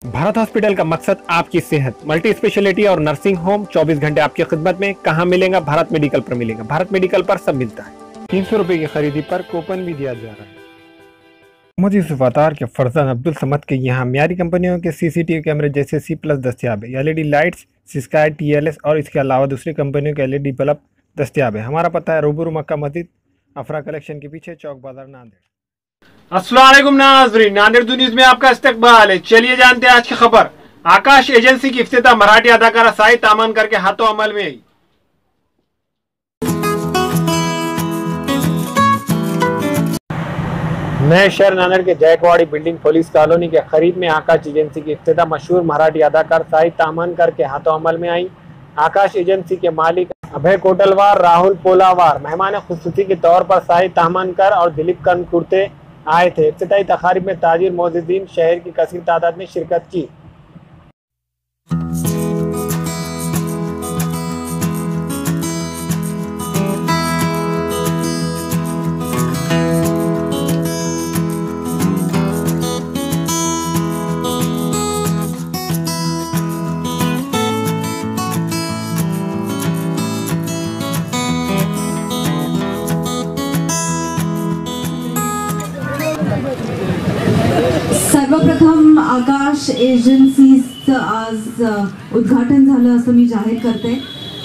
Bharat hospital का मकसद आपकी सेहत, मल्टी स्पेशलिटी और नर्सिंग होम 24 घंटे आपकी खिदमत में। कहाँ मिलेगा? भारत मेडिकल पर मिलेगा। भारत मेडिकल पर सब मिलता है। 300 रुपए की खरीदी पर कूपन भी दिया जा रहा है। मोहम्मद यूसुफ अतार के फरजान अब्दुल समद के यहाँ मियारी कंपनियों के सीसीटीवी कैमरे जैसे C+ दस्तियाब है। LED लाइट्स, स्काई, TLS और इसके अलावा दूसरी कंपनियों के LED बल्ब दस्तियाब है। हमारा पता है रूबरू मक्का मस्जिद, अफरा कलेक्शन के पीछे, चौक बाजार, नांदेड़। अस्सलाम वालेकुम नाज़रीन, नांदेड़ न्यूज़ में आपका इस्तकबाल है। चलिए जानते हैं आज की खबर। आकाश एजेंसी की इफ्तिताह मराठी अदाकारा साई तामनकर के हाथों अमल में आई। नए शहर नांदेड़ के जयकवाड़ी बिल्डिंग पुलिस कॉलोनी के करीब में आकाश एजेंसी की इफ्तिताह मशहूर मराठी अदाकार साई तामनकर के हाथों अमल में आई। आकाश एजेंसी के मालिक अभय कोटलवार, राहुल पोलावार मेहमान खुसूसी के तौर पर साई तामनकर और दिलीप कर्णकुर्ते आए थे। इफ्तिताही तकारीब में ताजिर मोअज़्ज़िज़ीन शहर की कसीर तादाद में शिरकत की। सर्वप्रथम आकाश एजन्सीचं आज उद्घाटन झालं असं मी जाहीर करते।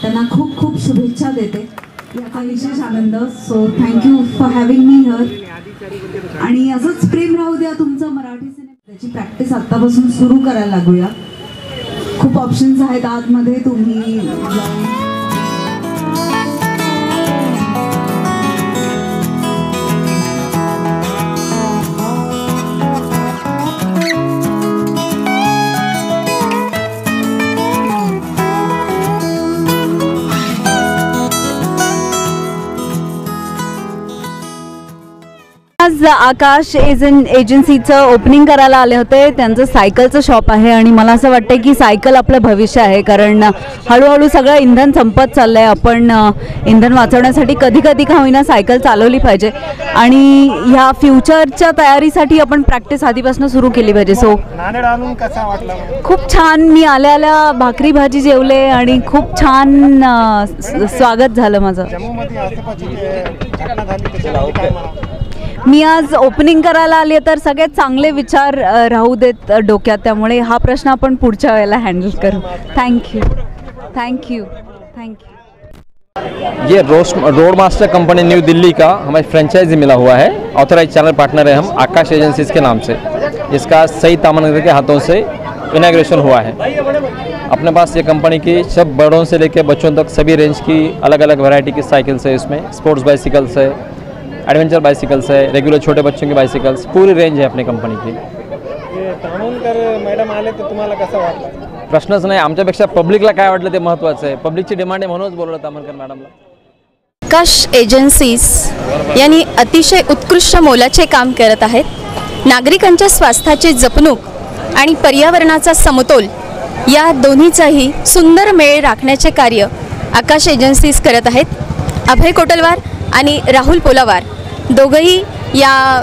त्यांना खूप खूप शुभेच्छा देते। याचा विशेष आनंद। So thank you for having me here. आणि असंच प्रेम राहू द्या तुमचं मराठी सिनेमा। त्याची प्रॅक्टिस आत्तापासून सुरू करायला लागूया। खूप ऑप्शन्स आहेत आतमध्ये, तुम्ही आज आकाश एजन्सीचं ओपनिंग करायला आले होते। त्यांचं सायकलचं शॉप आहे आणि मला असं वाटतं की सायकल आपलं भविष्य आहे, कारण हळूहळू सगळं इंधन संपत चाललं आहे। आपण इंधन वाचवण्यासाठी कधी कधी का होईना सायकल चालवली पाहिजे आणि ह्या फ्युचरच्या तयारीसाठी आपण प्रॅक्टिस आधीपासून सुरू केली पाहिजे। सो नांदेड आणून कसा वाटला? खूप छान। मी आल्या भाकरी भाजी जेवले आणि खूप छान स्वागत झालं माझं। मी आज ओपनिंग करायला आली तर सगळे चांगले विचार राहू देत डोक्यात, त्यामुळे हा प्रश्न आपण पुढच्या वेळेला हँडल करू। Thank you. ये Road Master company New Delhi का हमें फ्रेंचाइजी मिला हुआ है। ऑथराइज चैनल पार्टनर है हम आकाश एजेंसीज के नाम से। इसका सई तामनकर के हाथों से इनॉग्रेशन हुआ है। अपने पास ये कंपनी की सब बड़ों से लेकर बच्चों तक सभी रेंज की अलग अलग वैरायटी की साइकिल्स है। इसमें स्पोर्ट्स बाइसिकल्स है, एडवेंचर बाइसिकल्स है, रेगुलर छोटे बच्चों की बाइसिकल्स, पूरी रेंज है अपनी कंपनी की। तामनकर मॅडम आले तर तुम्हाला कसं वाटलं? प्रश्नच नाही, आमच्यापेक्षा पब्लिकला काय वाटलं ते महत्त्वाचं आहे। पब्लिकची डिमांड आहे म्हणूनच बोलवलं तामनकर मॅडमला। आकाश एजन्सीज यांनी अतिशय उत्कृष्ट मोलाचे काम करत आहेत। नागरिकांच्या स्वास्थ्याची जपणूक आणि पर्यावरणाचा समतोल या दोन्हीचाही सुंदर मेळ राखण्याचे कार्य आकाश एजन्सीज करत आहेत। अभय कोटलवार आणि राहुल पोलावार दोघंही या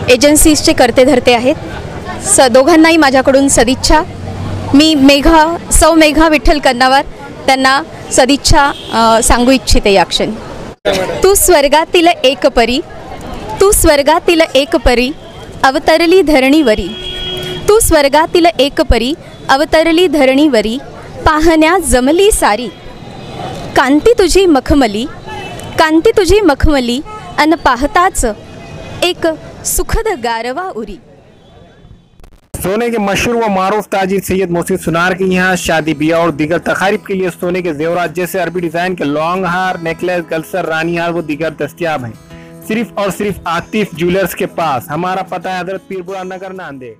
एजन्सीजचे कर्ते धरते आहेत। दोघांनाही माझ्याकडून सदिच्छा। मी सौ मेघा विठ्ठल कन्नावार त्यांना सदिच्छा सांगू इच्छिते या क्षणी। तू स्वर्गातील एक परी, तू स्वर्गातील एक परी अवतरली धरणीवरी, तू स्वर्गातील एक परी अवतरली धरणीवरी, पाहण्या जमली सारी, कांती तुझी मखमली, कांती तुझी मखमली अन पाहताच एक सुखद गारवा उरी। सोने के मशहूर व मारूफ ताजिर सैयद मोहसिन सुनार के यहाँ शादी ब्याह और दीगर तकारीब के लिए सोने के जेवरात जैसे अरबी डिजाइन के लॉन्ग हार, नेकलेस, गलसर, रानी हार व दीगर दस्तियाब हैं। सिर्फ और सिर्फ आतिफ ज्वेलर्स के पास। हमारा पता है हजरत पीरपुरा नगर, नांदेड़।